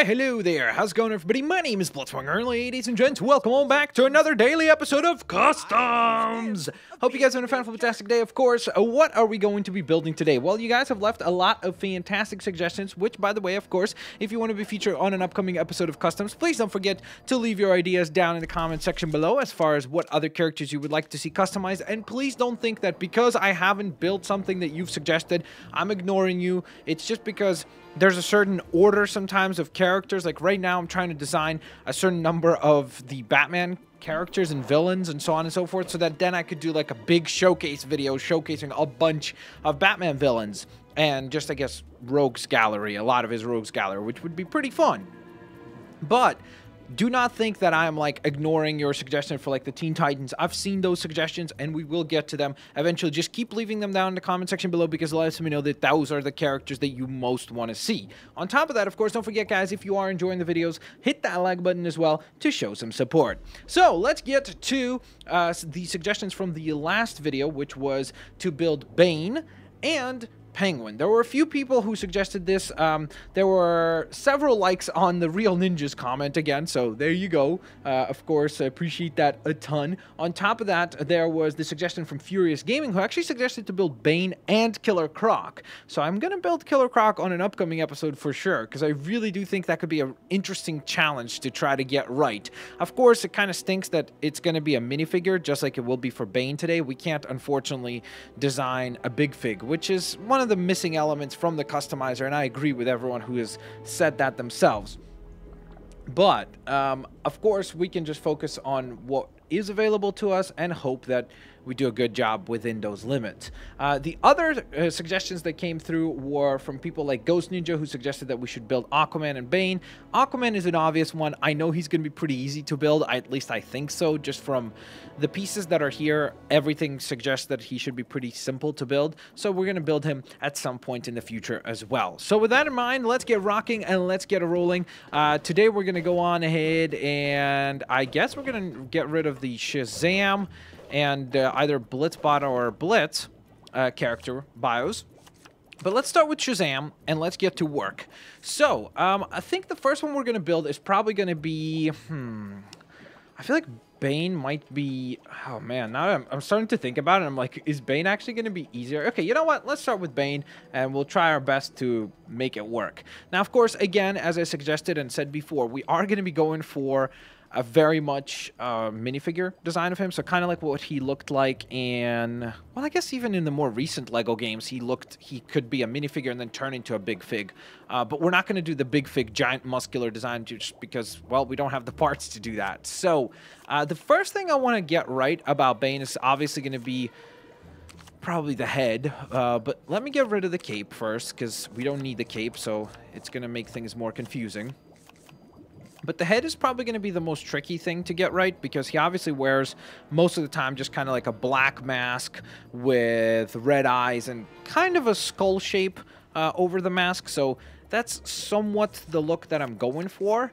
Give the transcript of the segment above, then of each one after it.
Why, hello there. How's it going, everybody? My name is Blitzwinger, ladies and gents. Welcome on back to another daily episode of Customs. Hope you guys are having a fantastic day, of course. What are we going to be building today? Well, you guys have left a lot of fantastic suggestions, which, by the way, of course, if you want to be featured on an upcoming episode of Customs, please don't forget to leave your ideas down in the comment section below as far as what other characters you would like to see customized. And please don't think that because I haven't built something that you've suggested, I'm ignoring you. It's just because there's a certain order sometimes of characters. Like right now, I'm trying to design a certain number of the Batman characters and villains and so on and so forth, so that then I could do like a big showcase video showcasing a bunch of Batman villains and just, I guess, Rogues Gallery, a lot of his Rogues Gallery, which would be pretty fun. But do not think that I am like ignoring your suggestion for like the Teen Titans. I've seen those suggestions and we will get to them eventually. Just keep leaving them down in the comment section below because it lets me know that those are the characters that you most want to see. On top of that, of course, don't forget, guys, if you are enjoying the videos, hit that like button as well to show some support. So let's get to the suggestions from the last video, which was to build Bane and Penguin. There were a few people who suggested this. There were several likes on the Real Ninjas comment again, so there you go. Of course, I appreciate that a ton. On top of that, there was the suggestion from Furious Gaming, who actually suggested to build Bane and Killer Croc. So I'm going to build Killer Croc on an upcoming episode for sure, because I really do think that could be an interesting challenge to try to get right. Of course, it kind of stinks that it's going to be a minifigure, just like it will be for Bane today. We can't, unfortunately, design a big fig, which is one of the missing elements from the customizer, and I agree with everyone who has said that themselves. But of course, we can just focus on what is available to us and hope that we do a good job within those limits. The other suggestions that came through were from people like Ghost Ninja, who suggested that we should build Aquaman and Bane. Aquaman is an obvious one. I know he's going to be pretty easy to build. At least I think so. Just from the pieces that are here, everything suggests that he should be pretty simple to build. So we're going to build him at some point in the future as well. So with that in mind, let's get rocking and let's get rolling. Today we're going to go on ahead and I guess we're going to get rid of the Shazam and either Blitzbot or Blitz character bios. But let's start with Shazam, and let's get to work. So, I think the first one we're going to build is probably going to be... I feel like Bane might be... Oh, man, now I'm starting to think about it. I'm like, is Bane actually going to be easier? Okay, you know what? Let's start with Bane, and we'll try our best to make it work. Now, of course, again, as I suggested and said before, we are going to be going for a very much minifigure design of him, so kind of like what he looked like in, well, I guess even in the more recent LEGO games, he could be a minifigure and then turn into a big fig. But we're not going to do the big fig, giant muscular design just because, well, we don't have the parts to do that. So the first thing I want to get right about Bane is obviously going to be probably the head, but let me get rid of the cape first because we don't need the cape, so it's going to make things more confusing. But the head is probably going to be the most tricky thing to get right because he obviously wears most of the time just kind of like a black mask with red eyes and kind of a skull shape over the mask. So that's somewhat the look that I'm going for.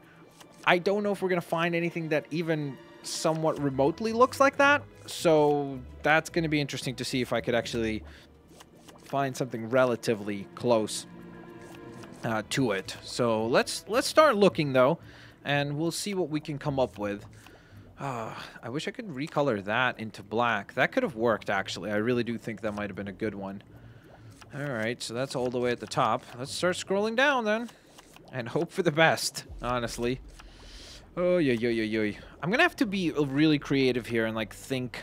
I don't know if we're going to find anything that even somewhat remotely looks like that. So that's going to be interesting to see if I could actually find something relatively close to it. So let's start looking though. And we'll see what we can come up with. I wish I could recolor that into black. That could have worked, actually. I really do think that might have been a good one. Alright, so that's all the way at the top. Let's start scrolling down, then. And hope for the best, honestly. Oh, yo. I'm gonna have to be really creative here and, like, think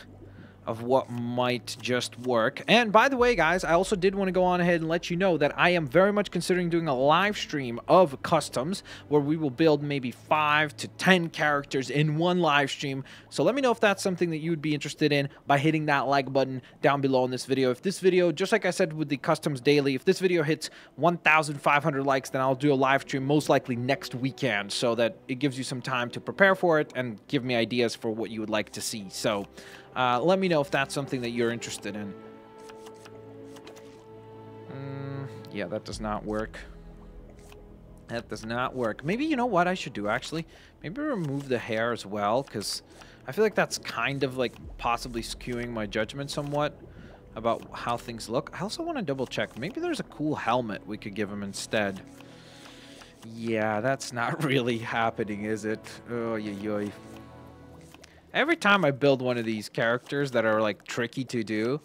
of what might just work. And by the way, guys, I also did want to go on ahead and let you know that I am very much considering doing a live stream of customs where we will build maybe 5 to 10 characters in one live stream. So let me know if that's something that you would be interested in by hitting that like button down below in this video. If this video, just like I said with the customs daily, if this video hits 1,500 likes, then I'll do a live stream most likely next weekend so that it gives you some time to prepare for it and give me ideas for what you would like to see. So let me know if that's something that you're interested in. Yeah, that does not work. That does not work. Maybe, you know what I should do, actually? Maybe remove the hair as well, because I feel like that's kind of, like, possibly skewing my judgment somewhat about how things look. I also want to double check. Maybe there's a cool helmet we could give him instead. Yeah, that's not really happening, is it? Oh, yoy. Every time I build one of these characters that are like tricky to do,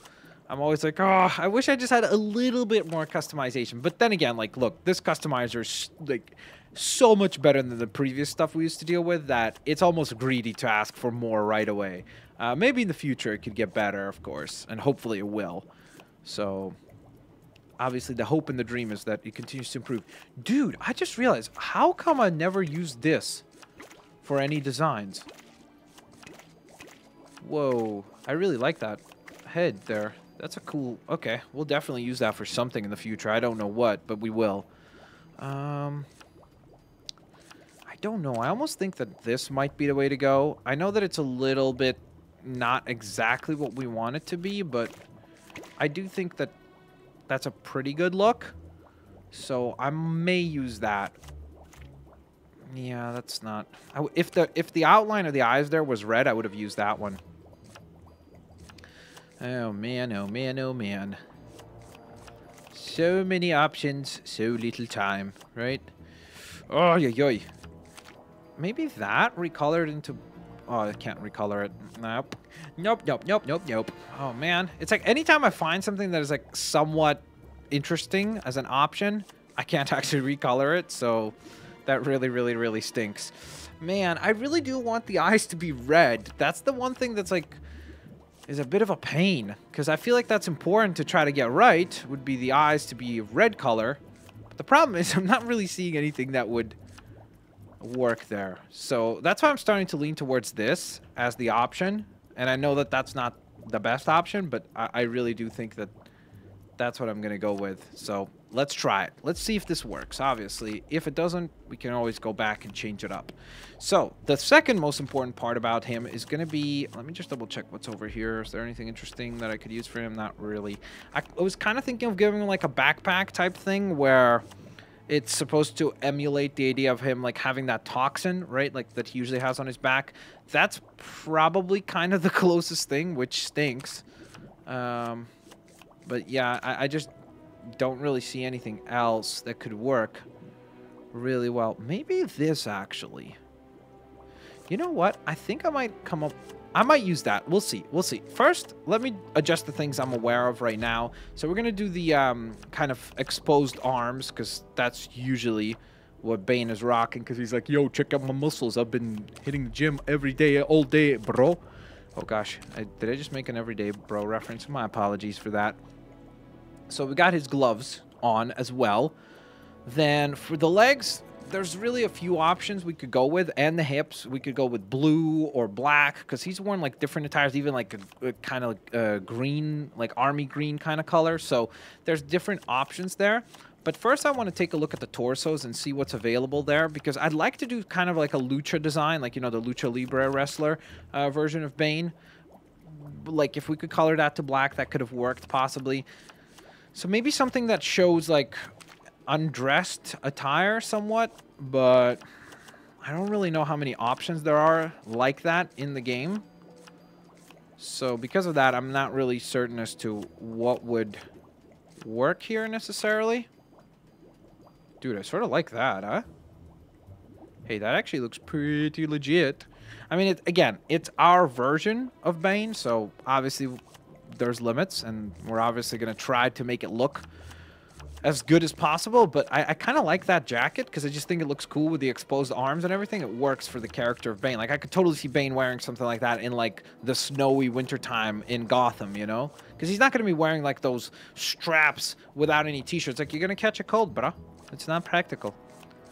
I'm always like, oh, I wish I just had a little bit more customization. But then again, like, look, this customizer is like so much better than the previous stuff we used to deal with that it's almost greedy to ask for more right away. Maybe in the future it could get better, of course, and hopefully it will. So obviously the hope and the dream is that it continues to improve. Dude, I just realized, how come I never used this for any designs? Whoa, I really like that head there. That's a cool... Okay, we'll definitely use that for something in the future. I don't know what, but we will. I don't know. I almost think that this might be the way to go. I know that it's a little bit not exactly what we want it to be, but I do think that that's a pretty good look. So I may use that. Yeah, that's not... if the outline of the eyes there was red, I would have used that one. Oh man, oh man, oh man. So many options, so little time, right? Oh, yoy. Maybe that recolored into... Oh, I can't recolor it. Nope. Nope, nope, nope, nope, nope. Oh man. It's like anytime I find something that is like somewhat interesting as an option, I can't actually recolor it, so that really, really, really stinks. Man, I really do want the eyes to be red. That's the one thing that's like... is a bit of a pain, because I feel like that's important to try to get right, would be the eyes to be red color. But the problem is I'm not really seeing anything that would work there. So that's why I'm starting to lean towards this as the option. And I know that that's not the best option, but I really do think that that's what I'm going to go with. So let's try it. Let's see if this works, obviously. If it doesn't, we can always go back and change it up. So the second most important part about him is going to be... Let me just double check what's over here. Is there anything interesting that I could use for him? Not really. I was kind of thinking of giving him like a backpack type thing where it's supposed to emulate the idea of him like having that toxin, right? Like that he usually has on his back. That's probably kind of the closest thing, which stinks. But yeah, I just don't really see anything else that could work really well. Maybe this, actually. You know what? I think I might come up... I might use that. We'll see. We'll see. First, let me adjust the things I'm aware of right now. So we're going to do the kind of exposed arms, because that's usually what Bane is rocking, because he's like, yo, check out my muscles. I've been hitting the gym every day, all day, bro. Oh, gosh. Did I just make an everyday bro reference? My apologies for that. So we got his gloves on as well. Then for the legs, there's really a few options we could go with. And the hips, we could go with blue or black, because he's worn like different attires, even like a kind of like green, like army green kind of color. So there's different options there. But first I want to take a look at the torsos and see what's available there, because I'd like to do kind of like a lucha design, like, you know, the Lucha Libre wrestler version of Bane. Like if we could color that to black, that could have worked possibly. So maybe something that shows like undressed attire somewhat, but I don't really know how many options there are like that in the game. So because of that, I'm not really certain as to what would work here necessarily. Dude, I sort of like that, huh? Hey, that actually looks pretty legit. I mean, again, it's our version of Bane, so obviously there's limits, and we're obviously going to try to make it look as good as possible, but I kind of like that jacket, because I just think it looks cool with the exposed arms and everything. It works for the character of Bane. Like, I could totally see Bane wearing something like that in, like, the snowy wintertime in Gotham, you know? Because he's not going to be wearing, like, those straps without any t-shirts. Like, you're going to catch a cold, bruh. It's not practical.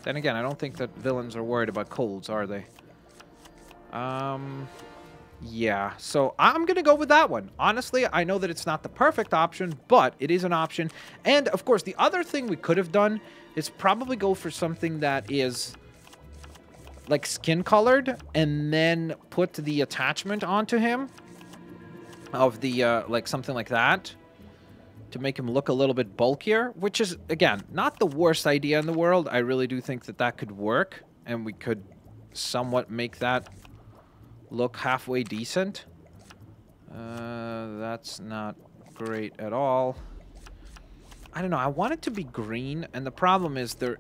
Then again, I don't think that villains are worried about colds, are they? Yeah, so I'm going to go with that one. Honestly, I know that it's not the perfect option, but it is an option. And, of course, the other thing we could have done is probably go for something that is, like, skin-colored, and then put the attachment onto him of the, like, something like that, to make him look a little bit bulkier, which is, again, not the worst idea in the world. I really do think that that could work, and we could somewhat make that look halfway decent. That's not great at all. I don't know. I want it to be green, and the problem is there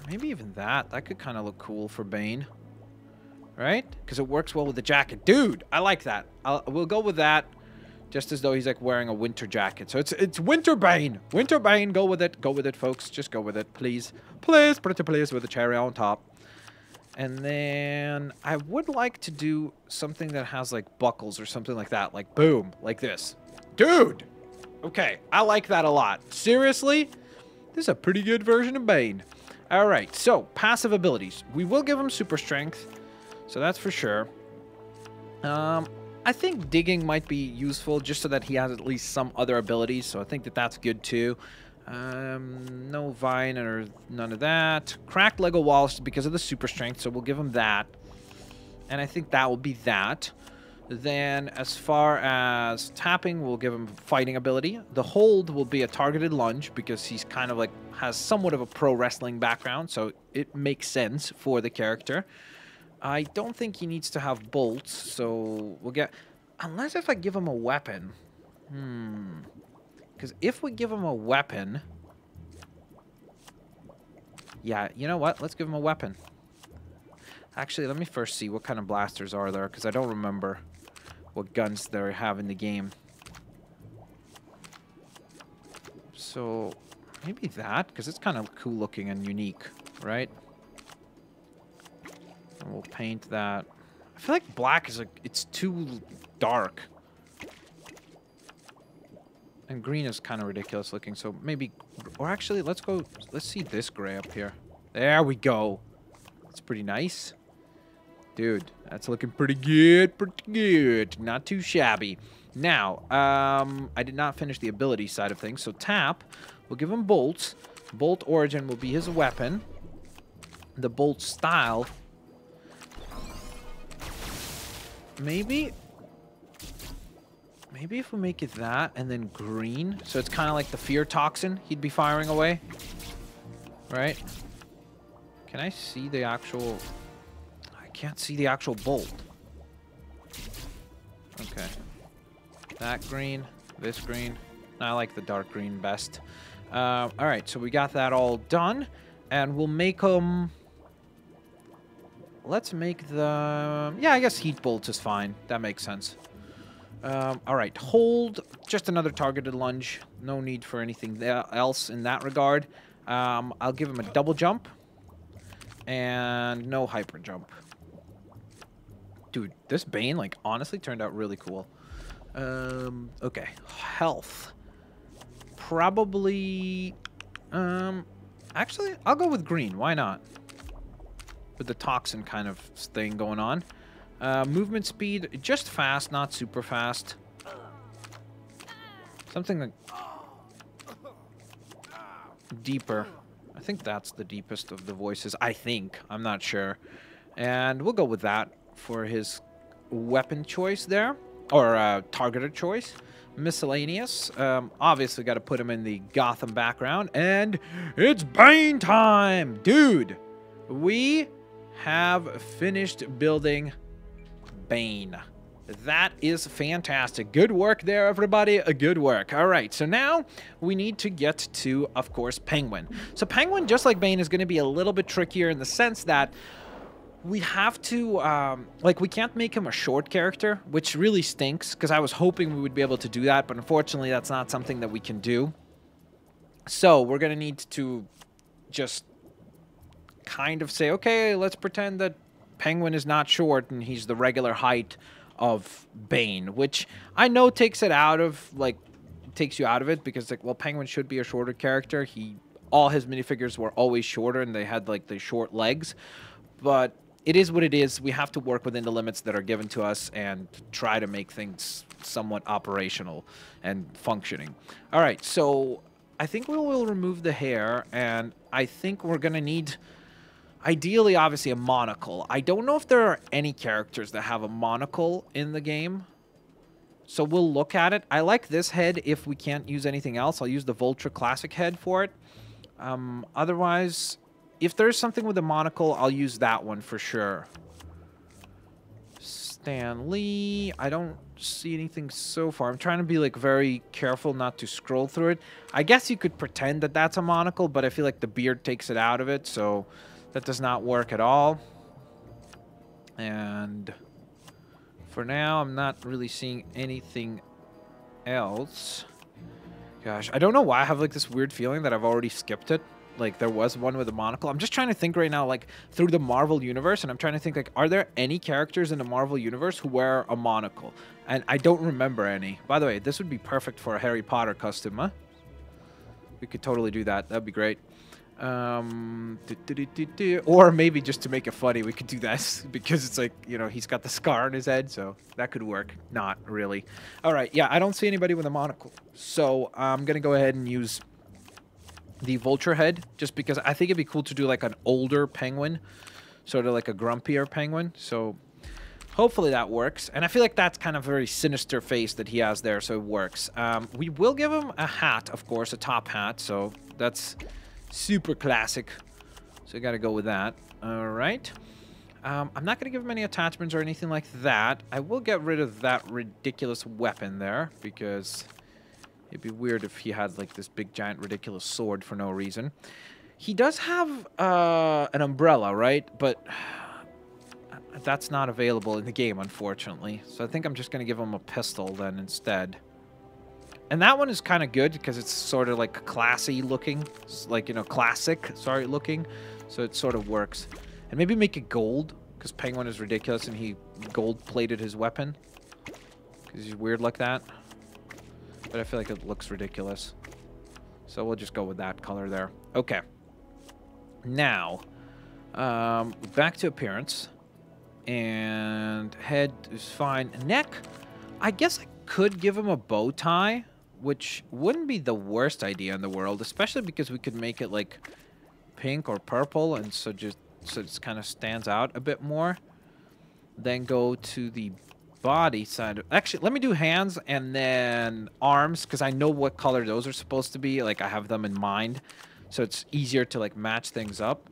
maybe even that. That could kind of look cool for Bane. Right? Because it works well with the jacket. Dude, I like that. We'll go with that. Just as though he's like wearing a winter jacket. So it's Winter Bane. Winter Bane. Go with it. Go with it, folks. Just go with it, please. Please. Put it to place with a cherry on top. And then I would like to do something that has like buckles or something like that. Like boom. Like this. Dude. Okay. I like that a lot. Seriously? This is a pretty good version of Bane. Alright. So, passive abilities. We will give him super strength. So that's for sure. I think digging might be useful just so that he has at least some other abilities. So I think that that's good too. No vine or none of that. Cracked Lego walls because of the super strength. So we'll give him that. And I think that will be that. Then as far as tapping, we'll give him fighting ability. The hold will be a targeted lunge because he's kind of like has somewhat of a pro wrestling background. So it makes sense for the character. I don't think he needs to have bolts, so we'll get... Unless if I give him a weapon. Because if we give him a weapon... Yeah, you know what? Let's give him a weapon. Actually, let me first see what kind of blasters are there, because I don't remember what guns they have in the game. So, maybe that, because it's kind of cool looking and unique, right? And we'll paint that. I feel like black is like, it's too dark. And green is kind of ridiculous looking, so maybe, or actually, let's see this gray up here. There we go. That's pretty nice. Dude, that's looking pretty good. Not too shabby. Now, I did not finish the ability side of things, so tap, we'll give him bolts. Bolt origin will be his weapon. The bolt style... Maybe if we make it that and then green, so it's kind of like the fear toxin he'd be firing away, right? Can I see the actual... I can't see the actual bolt. Okay. That green, this green. I like the dark green best. Alright, so we got that all done, and we'll make them... Let's make the... Yeah, I guess heat bolts is fine. That makes sense. Alright, hold. Just another targeted lunge. No need for anything else in that regard. I'll give him a double jump. And no hyper jump. Dude, this Bane, like, honestly turned out really cool. Okay. Health. Probably... Actually, I'll go with green. Why not? With the toxin kind of thing going on. Movement speed, just fast, not super fast. Something like... deeper. I think that's the deepest of the voices. I think. I'm not sure. And we'll go with that for his weapon choice there. Or targeted choice. Miscellaneous. Obviously got to put him in the Gotham background. And it's Bane time! Dude! We have finished building Bane. That is fantastic. Good work there, everybody. Good work. All right, so now we need to get to, of course, Penguin. So Penguin, just like Bane, is going to be a little bit trickier in the sense that we have to, like, we can't make him a short character, which really stinks, because I was hoping we would be able to do that, but unfortunately that's not something that we can do. So we're going to need to just kind of say, okay, let's pretend that Penguin is not short and he's the regular height of Bane, which I know takes it out of, like, takes you out of it, because, like, well, Penguin should be a shorter character. All his minifigures were always shorter and they had, like, the short legs, but it is what it is. We have to work within the limits that are given to us and try to make things somewhat operational and functioning. All right, so I think we will remove the hair, and I think we're gonna need... ideally, obviously, a monocle. I don't know if there are any characters that have a monocle in the game. So we'll look at it. I like this head if we can't use anything else. I'll use the Vulture Classic head for it. Otherwise, if there's something with a monocle, I'll use that one for sure. Stan Lee. I don't see anything so far. I'm trying to be like very careful not to scroll through it. I guess you could pretend that that's a monocle, but I feel like the beard takes it out of it, so that does not work at all. And for now, I'm not really seeing anything else. Gosh, I don't know why I have like this weird feeling that I've already skipped it. Like there was one with a monocle. I'm just trying to think right now, like through the Marvel universe, and I'm trying to think like, are there any characters in the Marvel universe who wear a monocle? And I don't remember any. By the way, this would be perfect for a Harry Potter custom, huh? We could totally do that. That'd be great. Or maybe just to make it funny, we could do this because it's like, you know, he's got the scar on his head, so that could work. Not really. All right, yeah, I don't see anybody with a monocle, so I'm gonna go ahead and use the vulture head just because I think it'd be cool to do like an older penguin, sort of like a grumpier penguin. So hopefully that works, and I feel like that's kind of a very sinister face that he has there, so it works. We will give him a hat, of course, a top hat, so that's super classic, so you got to go with that. All right. I'm not going to give him any attachments or anything like that. I will get rid of that ridiculous weapon there because it'd be weird if he had like this big giant ridiculous sword for no reason. He does have an umbrella, right? But that's not available in the game, unfortunately. So I think I'm just going to give him a pistol then instead. And that one is kind of good because it's sort of like classy looking, like, you know, classic, sorry, looking. So it sort of works. And maybe make it gold because Penguin is ridiculous and he gold-plated his weapon because he's weird like that. But I feel like it looks ridiculous. So we'll just go with that color there. Okay. Now, back to appearance. And head is fine. Neck, I guess I could give him a bow tie, which wouldn't be the worst idea in the world, especially because we could make it like pink or purple, and so it kind of stands out a bit more. Then go to the body side. Actually, let me do hands and then arms, because I know what color those are supposed to be. Like, I have them in mind, so it's easier to like match things up.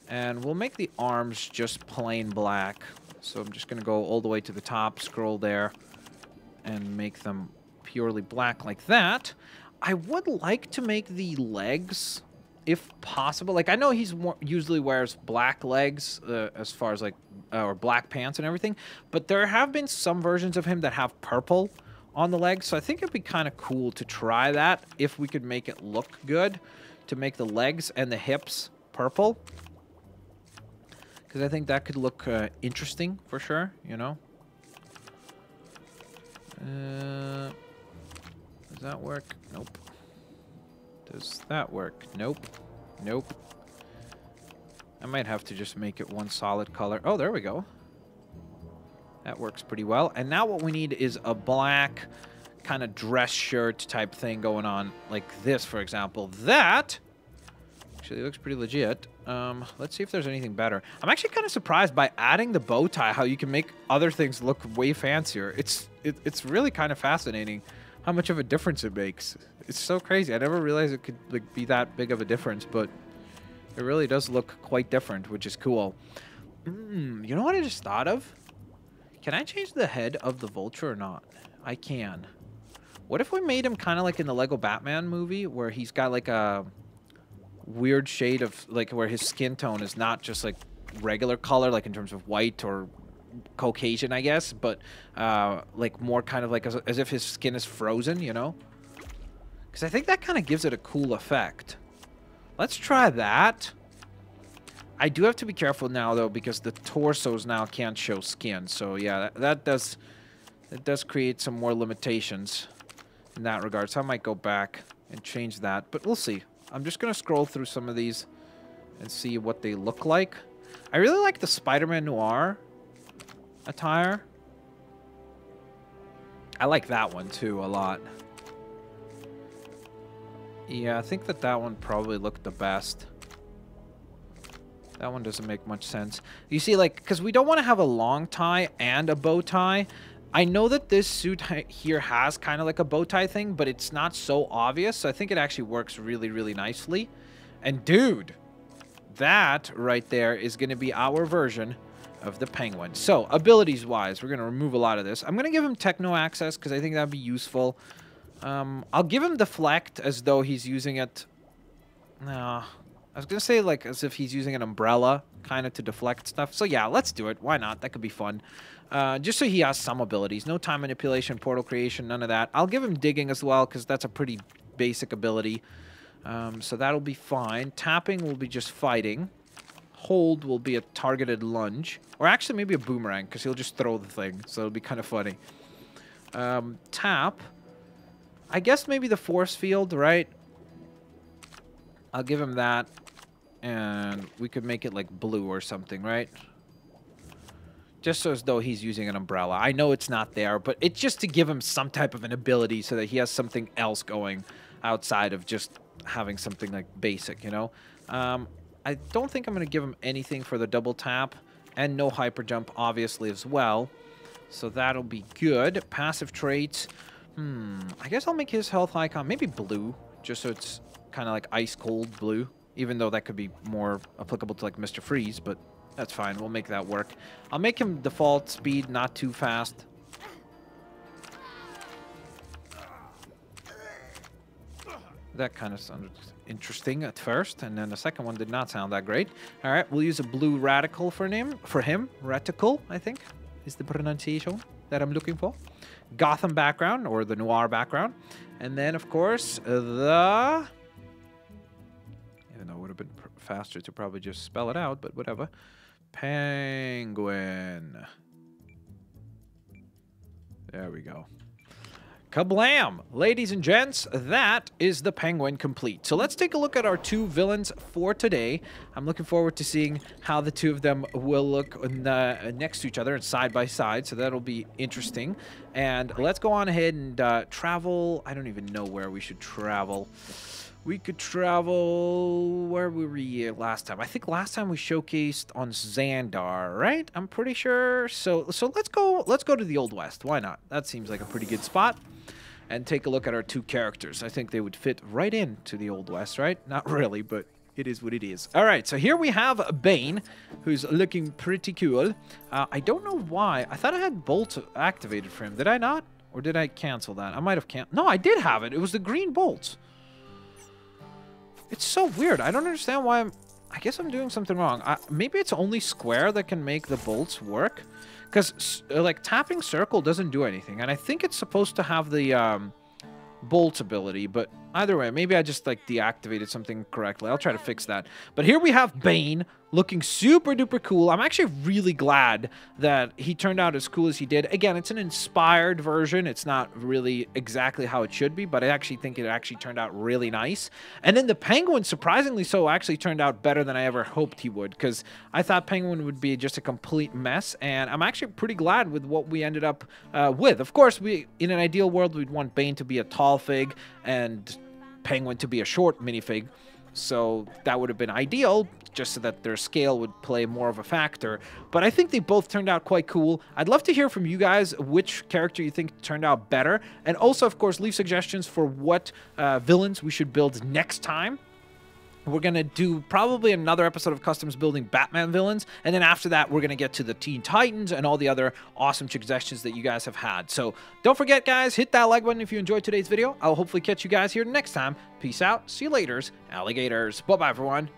And we'll make the arms just plain black. So I'm just going to go all the way to the top, scroll there, and make them purely black like that. I would like to make the legs, if possible. Like, I know he's usually wears black legs as far as like, or black pants and everything. But there have been some versions of him that have purple on the legs. So I think it'd be kind of cool to try that if we could make it look good, to make the legs and the hips purple. Because I think that could look interesting for sure, you know. Does that work? Nope. Does that work? Nope. Nope. I might have to just make it one solid color. Oh, there we go. That works pretty well. And now what we need is a black kind of dress shirt type thing going on, like this, for example. That actually looks pretty legit. Let's see if there's anything better. I'm actually kind of surprised by adding the bow tie, how you can make other things look way fancier. It's really kind of fascinating how much of a difference it makes. It's so crazy. I never realized it could like be that big of a difference, but it really does look quite different, which is cool. You know what I just thought of? Can I change the head of the vulture or not? I can. What if we made him kind of like in the Lego Batman movie, where he's got like a weird shade of like where his skin tone is not just like regular color, like in terms of white or Caucasian, I guess, but like more kind of like as if his skin is frozen, you know? Because I think that kind of gives it a cool effect. Let's try that. I do have to be careful now though, because the torsos now can't show skin. So yeah, that does create some more limitations in that regard. So I might go back and change that, but we'll see. I'm just going to scroll through some of these and see what they look like. I really like the Spider-Man Noir attire. I like that one too a lot. Yeah, I think that one probably looked the best. That one doesn't make much sense. You see, like, because we don't want to have a long tie and a bow tie. I know that this suit here has kind of like a bow tie thing, but it's not so obvious. So I think it actually works really, really nicely. And dude, that right there is going to be our version of the Penguin. So, abilities-wise, we're going to remove a lot of this. I'm going to give him Techno Access because I think that'd be useful. I'll give him Deflect as though he's using it... No, I was going to say like as if he's using an umbrella kind of to deflect stuff. So yeah, let's do it. Why not? That could be fun. Just so he has some abilities. No time manipulation, portal creation, none of that. I'll give him Digging as well because that's a pretty basic ability. So that'll be fine. Tapping will be just fighting. Hold will be a targeted lunge. Or actually maybe a boomerang because he'll just throw the thing. So it'll be kind of funny. Tap. I guess maybe the force field, right? I'll give him that. And we could make it like blue or something, right? Just so as though he's using an umbrella. I know it's not there, but it's just to give him some type of an ability so that he has something else going outside of just having something like basic, you know? I don't think I'm going to give him anything for the double tap. And no hyper jump, obviously, as well. So that'll be good. Passive traits. I guess I'll make his health icon maybe blue. Just so it's kind of like ice cold blue. Even though that could be more applicable to like Mr. Freeze. But that's fine. We'll make that work. I'll make him default speed, not too fast. That kind of sounded interesting at first, and then the second one did not sound that great. All right, we'll use a blue radical for him. Reticle, I think, is the pronunciation that I'm looking for. Gotham background, or the noir background. And then, of course, the... Even though it would have been faster to probably just spell it out, but whatever. Penguin. There we go. Kablam! Ladies and gents, that is the Penguin complete. So let's take a look at our two villains for today. I'm looking forward to seeing how the two of them will look next to each other and side by side. So that'll be interesting. And let's go on ahead and travel. I don't even know where we should travel. We could travel... Where were we last time? I think last time we showcased on Xandar, right? I'm pretty sure. So let's go to the Old West. Why not? That seems like a pretty good spot. And take a look at our two characters. I think they would fit right into the Old West, right? Not really, but it is what it is. All right, so here we have Bane, who's looking pretty cool. I don't know why. I thought I had Bolt activated for him. Did I not? Or did I cancel that? I might have canceled. No, I did have it. It was the green bolts. It's so weird. I don't understand why I guess I'm doing something wrong. Maybe it's only square that can make the bolts work. Because, like, tapping circle doesn't do anything. And I think it's supposed to have the bolt ability. But either way, maybe I just, like, deactivated something correctly. I'll try to fix that. But here we have Bane looking super duper cool. I'm actually really glad that he turned out as cool as he did. Again, it's an inspired version. It's not really exactly how it should be, but I actually think it actually turned out really nice. And then the Penguin, surprisingly so, actually turned out better than I ever hoped he would, because I thought Penguin would be just a complete mess, and I'm actually pretty glad with what we ended up with. Of course, in an ideal world, we'd want Bane to be a tall fig and Penguin to be a short minifig. So that would have been ideal, just so that their scale would play more of a factor. But I think they both turned out quite cool. I'd love to hear from you guys which character you think turned out better. And also, of course, leave suggestions for what villains we should build next time. We're going to do probably another episode of Customs building Batman villains. And then after that, we're going to get to the Teen Titans and all the other awesome suggestions that you guys have had. So don't forget, guys, hit that like button if you enjoyed today's video. I'll hopefully catch you guys here next time. Peace out. See you laters, alligators. Bye-bye, everyone.